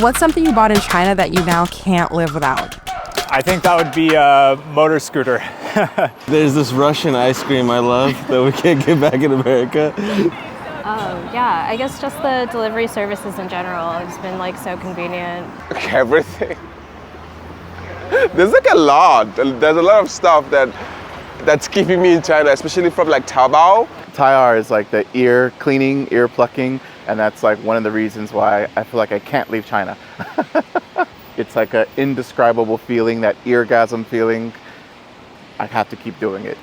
What's something you bought in China that you now can't live without? I think that would be a motor scooter. There's this Russian ice cream I love that we can't get back in America. Oh, yeah, I guess just the delivery services in general. It's been like so convenient. Everything. There's like a lot. There's a lot of stuff that's keeping me in China, especially from like Taobao. Tyar is like the ear cleaning, ear plucking, and that's like one of the reasons why I feel like I can't leave China. It's like an indescribable feeling, that eargasm feeling. I have to keep doing it.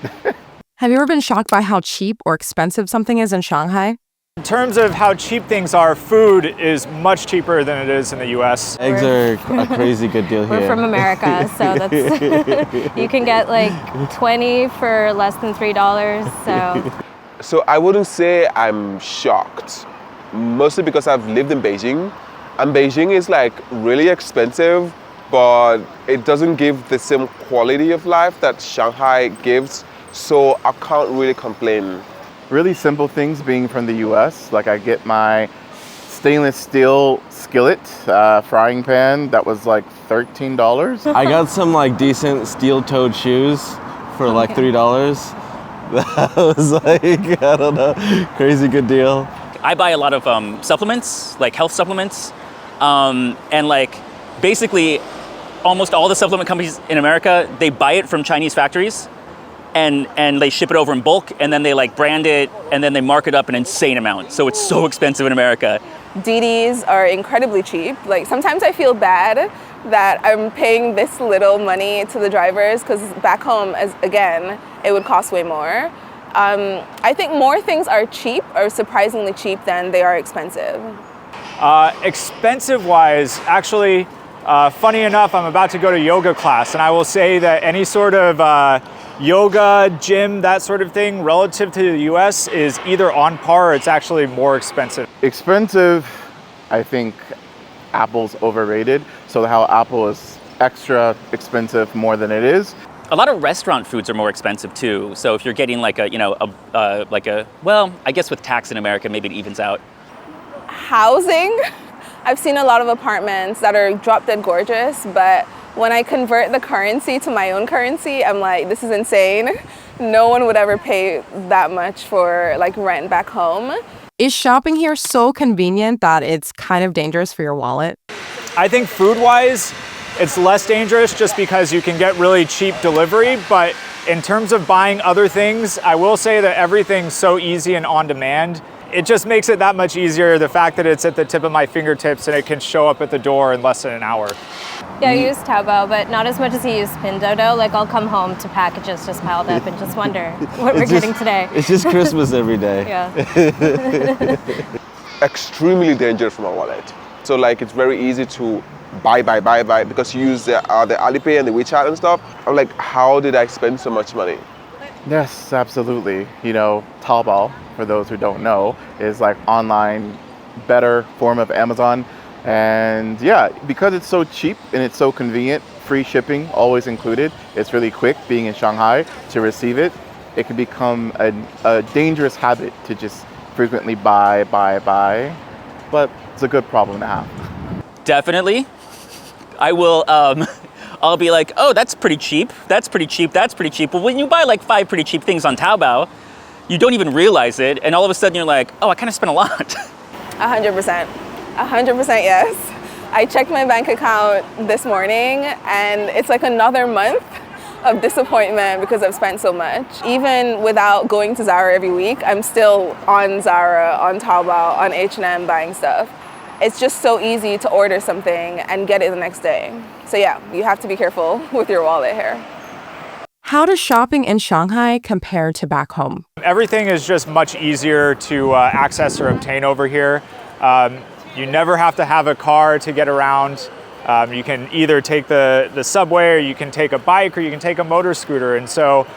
Have you ever been shocked by how cheap or expensive something is in Shanghai? In terms of how cheap things are, food is much cheaper than it is in the US. Eggs are a crazy good deal here. We're from America, so that's you can get like 20 for less than $3. So I wouldn't say I'm shocked, mostly because I've lived in Beijing, and Beijing is like really expensive, but it doesn't give the same quality of life that Shanghai gives, so I can't really complain. Really simple things being from the US, like I get my stainless steel skillet frying pan that was like $13. I got some like decent steel-toed shoes for like $3. That was like, I don't know, crazy good deal. I buy a lot of supplements, like health supplements, and like basically almost all the supplement companies in America, they buy it from Chinese factories and they ship it over in bulk, and then they like brand it, and then they mark it up an insane amount. So it's so expensive in America. Didis are incredibly cheap. Like sometimes I feel bad that I'm paying this little money to the drivers because back home, again, it would cost way more. I think more things are cheap or surprisingly cheap than they are expensive. Expensive-wise, actually, funny enough, I'm about to go to yoga class, and I will say that any sort of yoga, gym, that sort of thing, relative to the US is either on par or it's actually more expensive. Expensive, I think Apple's overrated. So how Apple is extra expensive more than it is. A lot of restaurant foods are more expensive too. So if you're getting like a, well, I guess with tax in America, maybe it evens out. Housing, I've seen a lot of apartments that are drop dead gorgeous, but when I convert the currency to my own currency, I'm like, this is insane. No one would ever pay that much for like rent back home. Is shopping here so convenient that it's kind of dangerous for your wallet? I think food-wise, it's less dangerous just because you can get really cheap delivery, but in terms of buying other things, I will say that everything's so easy and on demand. It just makes it that much easier, the fact that it's at the tip of my fingertips and it can show up at the door in less than an hour. Yeah, I use Taobao, but not as much as I use Pinduoduo. Like I'll come home to packages just piled up and just wonder what we're getting today. It's just Christmas every day. Yeah. Extremely dangerous for my wallet. So like it's very easy to buy because you use the Alipay and the WeChat and stuff. I'm like, how did I spend so much money? Yes, absolutely. You know, Taobao, for those who don't know, is like online, better form of Amazon. And yeah, because it's so cheap and it's so convenient, free shipping always included. It's really quick being in Shanghai to receive it. It can become a dangerous habit to just frequently buy. But it's a good problem to have. Definitely. I will, I'll be like, oh, that's pretty cheap. That's pretty cheap. That's pretty cheap. But when you buy like 5 pretty cheap things on Taobao, you don't even realize it. And all of a sudden you're like, oh, I kind of spent a lot. 100%. 100% yes. I checked my bank account this morning and it's like another month of disappointment because I've spent so much. Even without going to Zara every week, I'm still on Zara, on Taobao, on H&M buying stuff. It's just so easy to order something and get it the next day. So yeah, you have to be careful with your wallet here. How does shopping in Shanghai compare to back home? Everything is just much easier to access or obtain over here. You never have to have a car to get around. You can either take the subway, or you can take a bike, or you can take a motor scooter. And so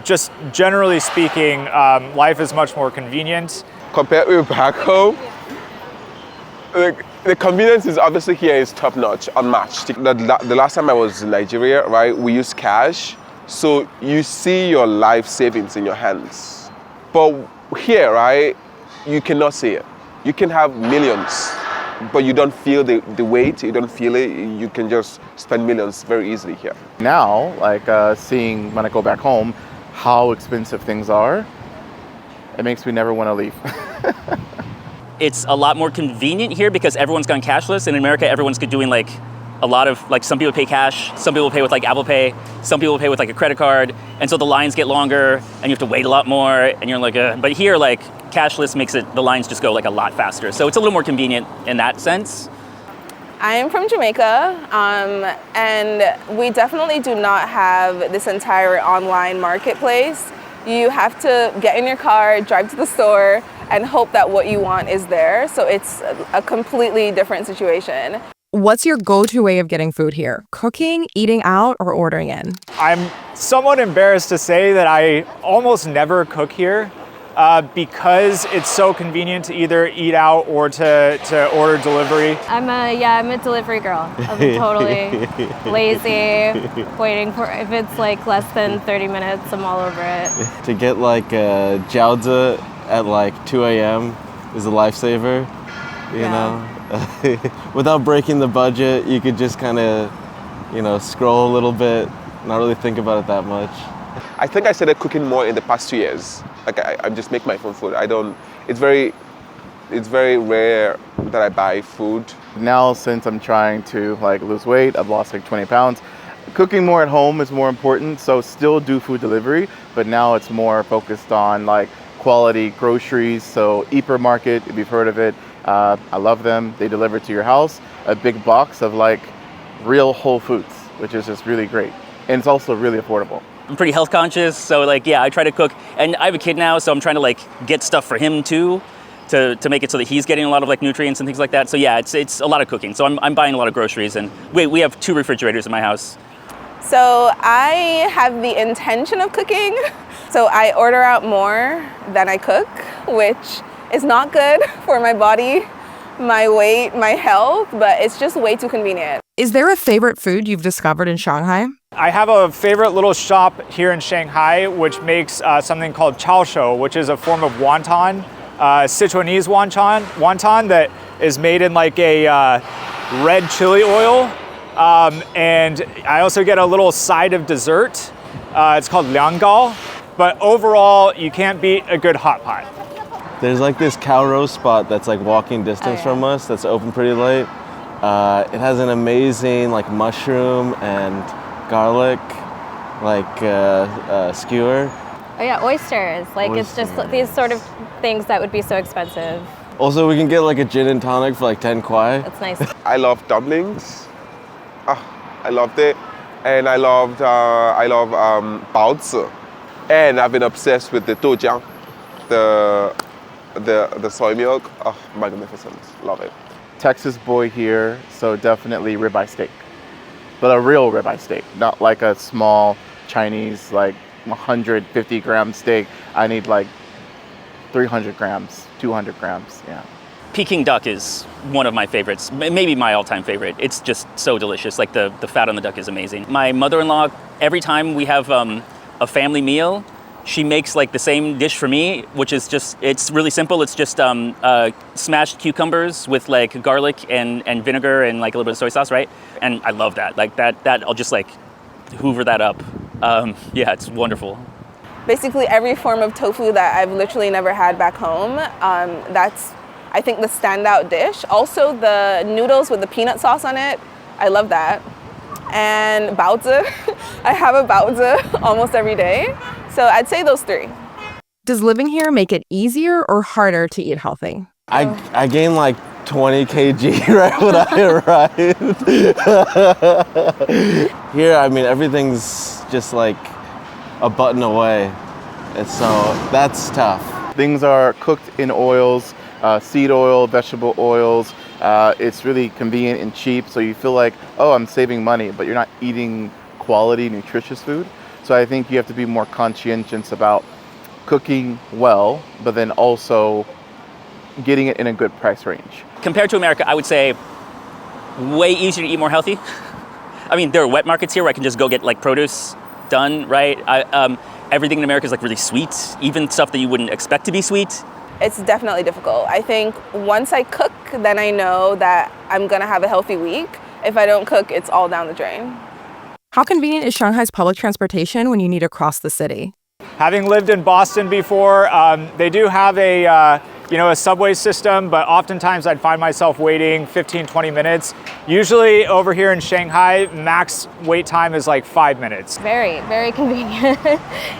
just generally speaking, life is much more convenient. Compared with back home, the convenience is obviously here is top notch, unmatched. The last time I was in Nigeria, right, we used cash. So you see your life savings in your hands. But here, right, you cannot see it. You can have millions but you don't feel the weight, you don't feel it. You can just spend millions very easily here. Now, like seeing when I go back home how expensive things are, it makes me never want to leave. It's a lot more convenient here because everyone's gone cashless. In America, everyone's doing like a lot of, like, some people pay cash, some people pay with like Apple Pay, some people pay with like a credit card, and so the lines get longer and you have to wait a lot more, and you're like, but here, like, cashless makes the lines just go like a lot faster. So it's a little more convenient in that sense. I'm from Jamaica, and we definitely do not have this entire online marketplace. You have to get in your car, drive to the store, and hope that what you want is there. So it's a completely different situation. What's your go-to way of getting food here? Cooking, eating out, or ordering in? I'm somewhat embarrassed to say that I almost never cook here because it's so convenient to either eat out or to order delivery. I'm a delivery girl. I'm totally lazy, waiting for, if it's like less than 30 minutes, I'm all over it. To get like jiaozi at like 2 a.m. is a lifesaver, you know? Without breaking the budget, you could just kind of, scroll a little bit, not really think about it that much. I think I started cooking more in the past 2 years. Like I just make my own food. It's very rare that I buy food. Now, since I'm trying to like lose weight, I've lost like 20 pounds. Cooking more at home is more important, so still do food delivery, but now it's more focused on like quality groceries. So Market, if you've heard of it, I love them. They deliver to your house a big box of like real whole foods, which is just really great. And it's also really affordable. I'm pretty health conscious, so like, yeah, I try to cook, and I have a kid now, so I'm trying to like get stuff for him too, to make it so that he's getting a lot of like nutrients and things like that. So yeah, it's a lot of cooking. So I'm buying a lot of groceries, and we have 2 refrigerators in my house. So I have the intention of cooking. So I order out more than I cook, which is not good for my body, my weight, my health, but it's just way too convenient. Is there a favorite food you've discovered in Shanghai? I have a favorite little shop here in Shanghai which makes something called chao shou, which is a form of wonton, Sichuanese wonton that is made in like a red chili oil. And I also get a little side of dessert. It's called lianggao. But overall, you can't beat a good hot pot. There's like this cow roast spot that's like walking distance from us that's open pretty late. It has an amazing like mushroom and garlic skewer. Oh yeah, oysters. Like It's just these sort of things that would be so expensive. Also, we can get like a gin and tonic for like 10 kwai. That's nice. I love dumplings. I loved it. And I love baozi. And I've been obsessed with the doujiang, the soy milk. Oh, magnificent. Love it. Texas boy here, so definitely ribeye steak. But a real ribeye steak, not like a small Chinese like 150 gram steak. I need like 300 grams, 200 grams, yeah. Peking duck is one of my favorites, maybe my all-time favorite. It's just so delicious. Like the fat on the duck is amazing. My mother-in-law, every time we have a family meal, she makes like the same dish for me, which is just, it's really simple. It's just smashed cucumbers with like garlic and vinegar and like a little bit of soy sauce, right? And I love that. Like that I'll just like hoover that up. Yeah, it's wonderful. Basically every form of tofu that I've literally never had back home, that's, I think, the standout dish. Also the noodles with the peanut sauce on it, I love that. And baozi, I have a baozi almost every day. So I'd say those 3. Does living here make it easier or harder to eat healthy? I gained like 20 kg right when I arrived. Here, I mean, everything's just like a button away. And so that's tough. Things are cooked in oils, seed oil, vegetable oils. It's really convenient and cheap, so you feel like, oh, I'm saving money, but you're not eating quality, nutritious food. So I think you have to be more conscientious about cooking well, but then also getting it in a good price range. Compared to America, I would say way easier to eat more healthy. I mean, there are wet markets here where I can just go get like produce done, right? Everything in America is like really sweet, even stuff that you wouldn't expect to be sweet. it's definitely difficult. I think once I cook, then I know that I'm gonna have a healthy week. If I don't cook, it's all down the drain. How convenient is Shanghai's public transportation when you need to cross the city? Having lived in Boston before, they do have a subway system, but oftentimes I'd find myself waiting 15, 20 minutes. Usually over here in Shanghai, max wait time is like 5 minutes. Very, very convenient.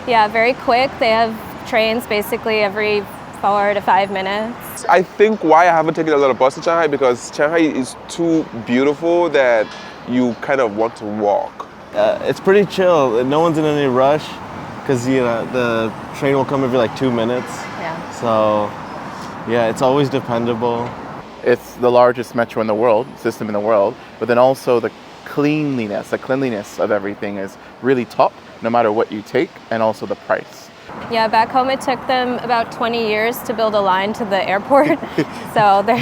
Yeah, very quick. They have trains basically every 4 to 5 minutes. I think why I haven't taken a lot of bus in Shanghai, because Shanghai is too beautiful that you kind of want to walk. It's pretty chill. No one's in any rush because the train will come every like 2 minutes. Yeah. So yeah, it's always dependable. It's the largest metro in the world, system in the world, but then also the cleanliness of everything is really top, no matter what you take, and also the price. Yeah, back home it took them about 20 years to build a line to the airport. So they're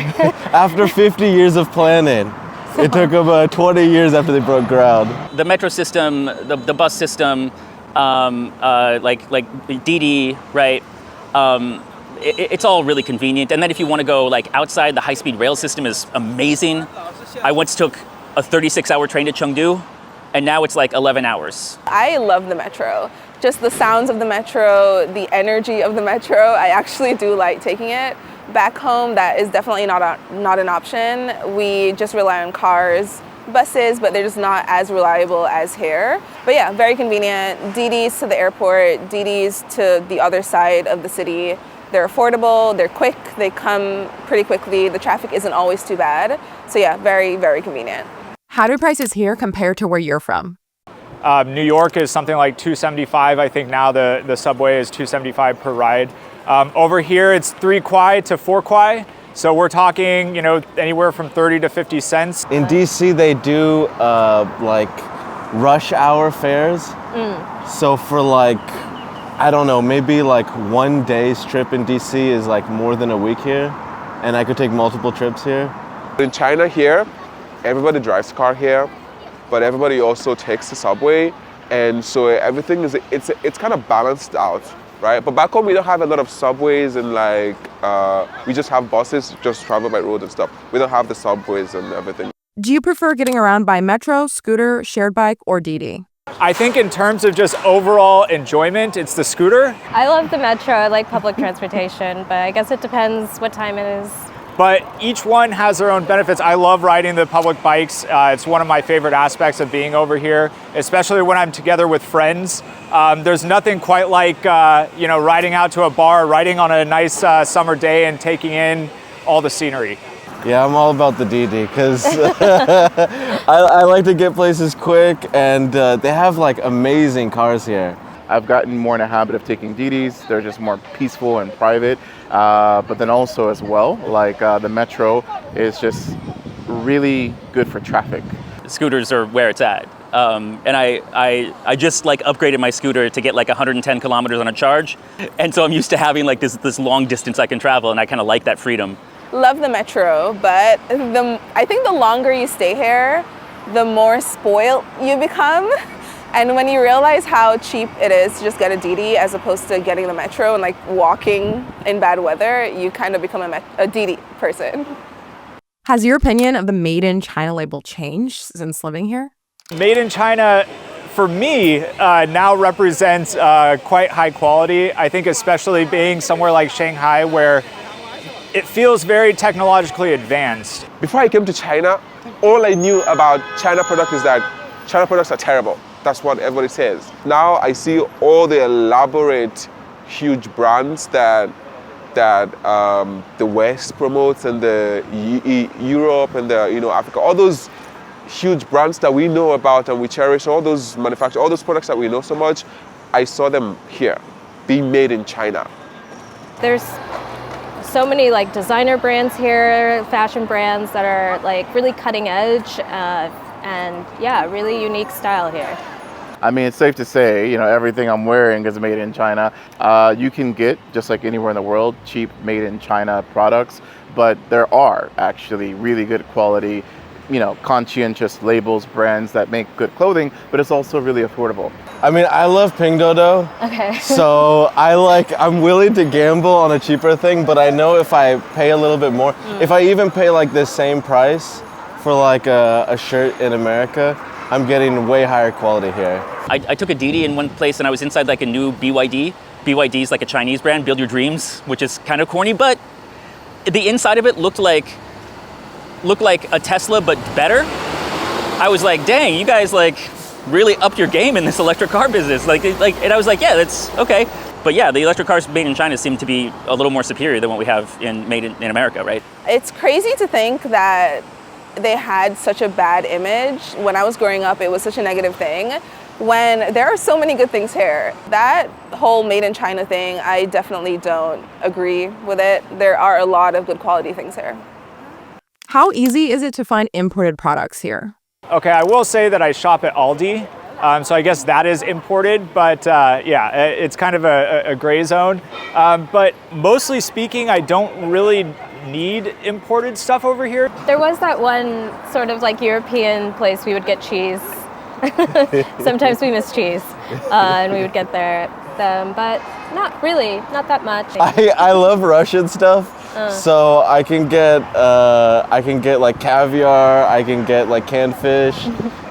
After 50 years of planning, it took them 20 years after they broke ground. The metro system, the bus system, like Didi, right? It's all really convenient. And then if you want to go like outside, the high-speed rail system is amazing. I once took a 36-hour train to Chengdu, and now it's like 11 hours. I love the metro. Just the sounds of the metro, the energy of the metro. I actually do like taking it. Back home, that is definitely not an option. We just rely on cars, buses, but they're just not as reliable as here. But yeah, very convenient. Didi's to the airport, Didi's to the other side of the city. They're affordable, they're quick, they come pretty quickly. The traffic isn't always too bad. So yeah, very, very convenient. How do prices here compare to where you're from? New York is something like $2.75. I think now the subway is $2.75 per ride. Over here, it's 3 kwai to 4 kwai. So we're talking, anywhere from 30 to 50 cents. In DC, they do like rush hour fares. So for like, I don't know, maybe like 1 day's trip in DC is like more than a week here. And I could take multiple trips here. In China here, everybody drives a car here, but everybody also takes the subway. And so everything it's kind of balanced out, right? But back home, we don't have a lot of subways and like, we just have buses, just travel by road and stuff. We don't have the subways and everything. Do you prefer getting around by metro, scooter, shared bike, or Didi? I think in terms of just overall enjoyment, it's the scooter. I love the metro. I like public transportation, but I guess it depends what time it is. But each one has their own benefits. I love riding the public bikes. It's one of my favorite aspects of being over here, especially when I'm together with friends. There's nothing quite like, riding out to a bar, riding on a nice summer day and taking in all the scenery. Yeah, I'm all about the Didi because I like to get places quick, and they have like amazing cars here. I've gotten more in a habit of taking Didis. They're just more peaceful and private. But then also as well, like the metro is just really good for traffic. Scooters are where it's at. And I just like upgraded my scooter to get like 110 kilometers on a charge. And so I'm used to having like this long distance I can travel, and I kind of like that freedom. Love the metro, but I think the longer you stay here, the more spoiled you become. And when you realize how cheap it is to just get a Didi as opposed to getting the metro and like walking in bad weather, you kind of become a Didi person. Has your opinion of the Made in China label changed since living here? Made in China, for me, now represents quite high quality. I think especially being somewhere like Shanghai where it feels very technologically advanced. Before I came to China, all I knew about China products is that China products are terrible. That's what everybody says. Now I see all the elaborate, huge brands that the West promotes, and the Europe and the Africa, all those huge brands that we know about and we cherish, all those manufacturers, all those products that we know so much. I saw them here, being made in China. There's so many like designer brands here, fashion brands that are like really cutting edge, and yeah, really unique style here. I mean, it's safe to say, everything I'm wearing is made in China. You can get, just like anywhere in the world, cheap made in China products, but there are actually really good quality conscientious labels, brands that make good clothing, but it's also really affordable. I mean, I love Pinduoduo. Okay. So I'm willing to gamble on a cheaper thing, but I know if I pay a little bit more, if I even pay like the same price for like a shirt in America, I'm getting way higher quality here. I took a Didi in one place and I was inside like a new BYD. BYD is like a Chinese brand, Build Your Dreams, which is kind of corny, but the inside of it looked like a Tesla, but better. I was like, dang, you guys like really upped your game in this electric car business. And I was like, yeah, that's okay. But yeah, the electric cars made in China seem to be a little more superior than what we have made in America, right? It's crazy to think that they had such a bad image. When I was growing up, it was such a negative thing. When there are so many good things here. That whole made in China thing, I definitely don't agree with it. There are a lot of good quality things here. How easy is it to find imported products here? Okay, I will say that I shop at Aldi, so I guess that is imported, but yeah, it's kind of a gray zone. But mostly speaking, I don't really need imported stuff over here. There was that one sort of like European place we would get cheese. Sometimes we miss cheese, and we would get them, but not really, not that much. I love Russian stuff. So I can get like caviar, I can get like canned fish,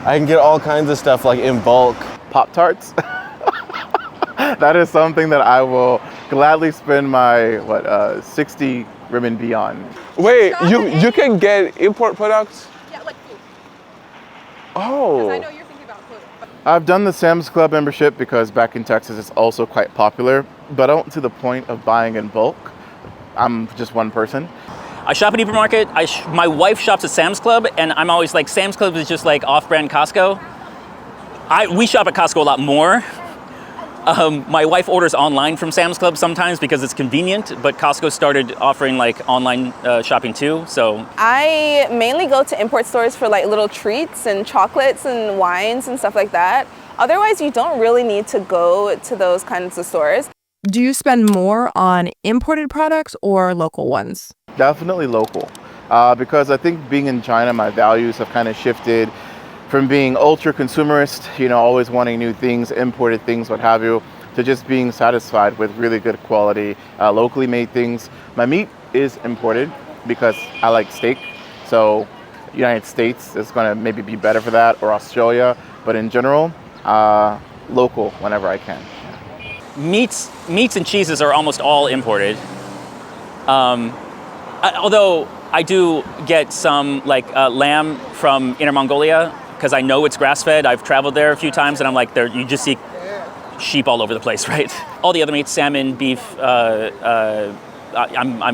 I can get all kinds of stuff like in bulk. Pop-Tarts. That is something that I will gladly spend my 60 renminbi on. Wait, you can get import products? Yeah, like food. Oh. I know you're thinking about food. I've done the Sam's Club membership because back in Texas it's also quite popular, but I don't to the point of buying in bulk. I'm just one person. I shop at Hypermarket. My wife shops at Sam's Club, and I'm always like, Sam's Club is just like off-brand Costco. We shop at Costco a lot more. My wife orders online from Sam's Club sometimes because it's convenient, but Costco started offering like online shopping too, so. I mainly go to import stores for like little treats and chocolates and wines and stuff like that. Otherwise, you don't really need to go to those kinds of stores. Do you spend more on imported products or local ones? Definitely local, because I think being in China, my values have kind of shifted from being ultra consumerist, always wanting new things, imported things, what have you, to just being satisfied with really good quality, locally made things. My meat is imported because I like steak, so United States is going to maybe be better for that, or Australia, but in general, local whenever I can. Meats and cheeses are almost all imported. Although I do get some like lamb from Inner Mongolia because I know it's grass-fed. I've traveled there a few times, and I'm like, you just see sheep all over the place, right? All the other meats, salmon, beef, I'm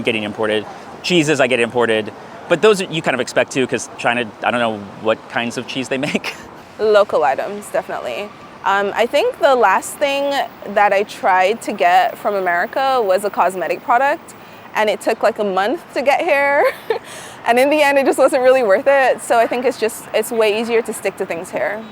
getting imported. Cheeses I get imported, but those you kind of expect to because China. I don't know what kinds of cheese they make. Local items, definitely. I think the last thing that I tried to get from America was a cosmetic product, and it took like a month to get here. And in the end, it just wasn't really worth it. So I think it's way easier to stick to things here.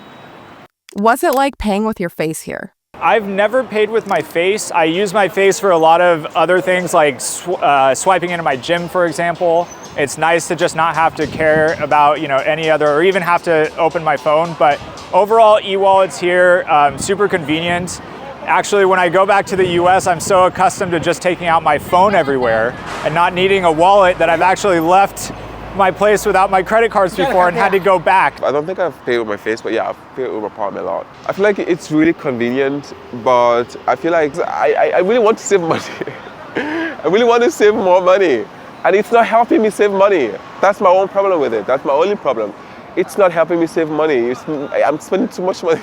What's it like paying with your face here? I've never paid with my face. I use my face for a lot of other things like swiping into my gym, for example. It's nice to just not have to care about any other, or even have to open my phone. But overall, e-wallets here, super convenient. Actually, when I go back to the US, I'm so accustomed to just taking out my phone everywhere and not needing a wallet that I've actually left my place without my credit cards before and had to go back. I don't think I've paid with my face, but yeah, I've paid with my palm a lot. I feel like it's really convenient, but I feel like I really want to save money. I really want to save more money. And it's not helping me save money. That's my own problem with it. That's my only problem. It's not helping me save money. I'm spending too much money.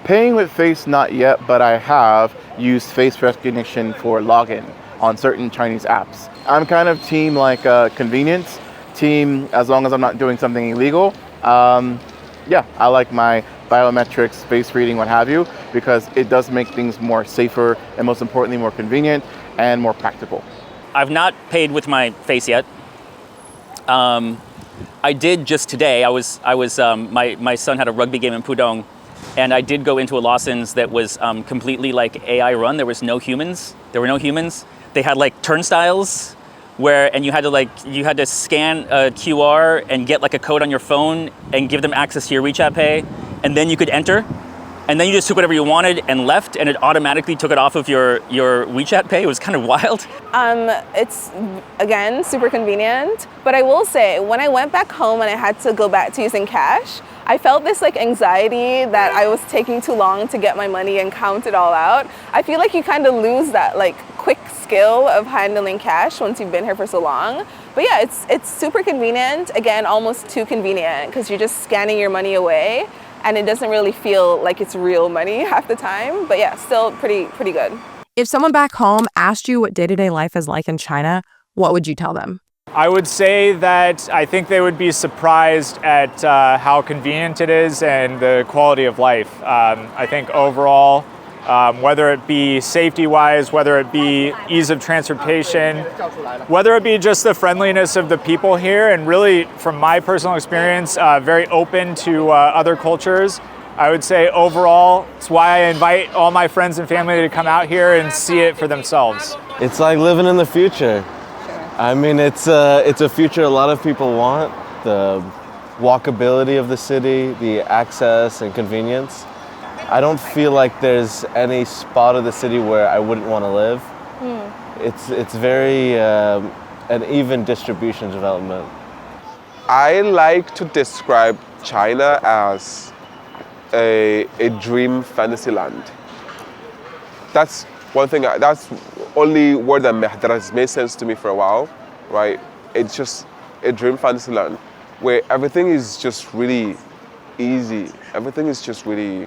Paying with face, not yet, but I have used face recognition for login on certain Chinese apps. I'm kind of team like convenience, team as long as I'm not doing something illegal. Yeah, I like my biometrics, face reading, what have you, because it does make things more safer and most importantly more convenient and more practical. I've not paid with my face yet. I did just today. My son had a rugby game in Pudong, and I did go into a Lawson's that was completely like AI run. There were no humans. They had like turnstiles. and you had to scan a QR and get like a code on your phone and give them access to your WeChat Pay, and then you could enter. And then you just took whatever you wanted and left, and it automatically took it off of your WeChat Pay. It was kind of wild. It's, again, super convenient. But I will say, when I went back home and I had to go back to using cash, I felt this like anxiety that I was taking too long to get my money and count it all out. I feel like you kind of lose that like quick skill of handling cash once you've been here for so long. But yeah, it's super convenient. Again, almost too convenient because you're just scanning your money away. And it doesn't really feel like it's real money half the time. But yeah, still pretty good. If someone back home asked you what day-to-day life is like in China, what would you tell them? I would say that I think they would be surprised at how convenient it is and the quality of life. I think overall, whether it be safety-wise, whether it be ease of transportation, whether it be just the friendliness of the people here, and really, from my personal experience, very open to other cultures. I would say overall, it's why I invite all my friends and family to come out here and see it for themselves. It's like living in the future. I mean, it's a future a lot of people want. The walkability of the city, the access and convenience. I don't feel like there's any spot of the city where I wouldn't want to live. It's very an even distribution development. I like to describe China as a dream fantasy land. That's one thing, that's only word that has made sense to me for a while, right? It's just a dream fantasy land where everything is just really easy. Everything is just really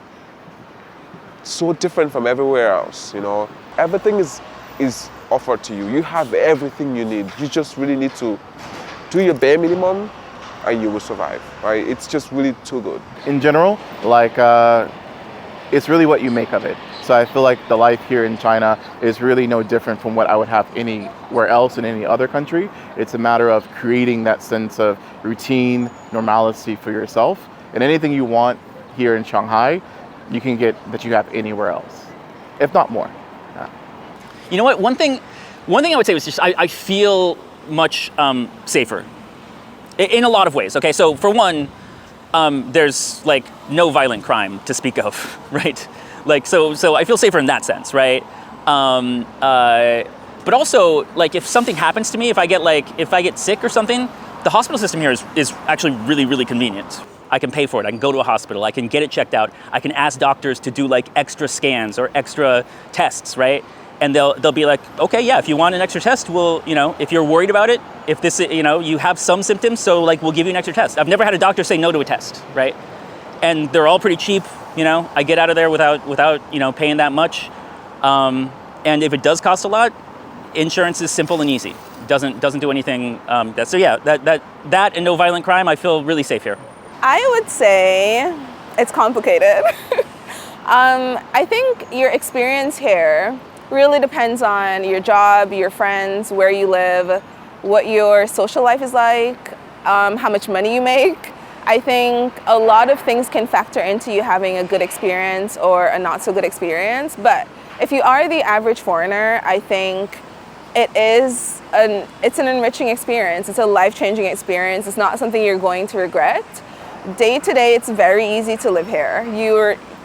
so different from everywhere else, you know. Everything is offered to you. You have everything you need. You just really need to do your bare minimum and you will survive, right? It's just really too good. In general, like it's really what you make of it. So I feel like the life here in China is really no different from what I would have anywhere else in any other country. It's a matter of creating that sense of routine, normalcy for yourself. And anything you want here in Shanghai, you can get that you have anywhere else, if not more. Yeah. You know what? One thing I would say was just I feel much safer in a lot of ways. Okay, so for one, there's like no violent crime to speak of, right? Like so I feel safer in that sense, right? But also, like if something happens to me, if I get sick or something, the hospital system here is actually really, really convenient. I can pay for it. I can go to a hospital. I can get it checked out. I can ask doctors to do like extra scans or extra tests, right? And they'll be like, okay, yeah, if you want an extra test, we'll, you know, if you're worried about it, if this, you know, you have some symptoms, so like we'll give you an extra test. I've never had a doctor say no to a test, right? And they're all pretty cheap, you know. I get out of there without you know, paying that much. And if it does cost a lot, insurance is simple and easy. Doesn't do anything. So yeah, that and no violent crime, I feel really safe here. I would say it's complicated. I think your experience here really depends on your job, your friends, where you live, what your social life is like, how much money you make. I think a lot of things can factor into you having a good experience or a not so good experience. But if you are the average foreigner, I think it's an enriching experience. It's a life-changing experience. It's not something you're going to regret. Day to day, it's very easy to live here.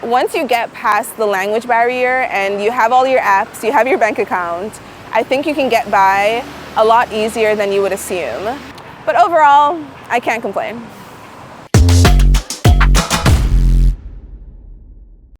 Once you get past the language barrier and you have all your apps, you have your bank account, I think you can get by a lot easier than you would assume. But overall, I can't complain.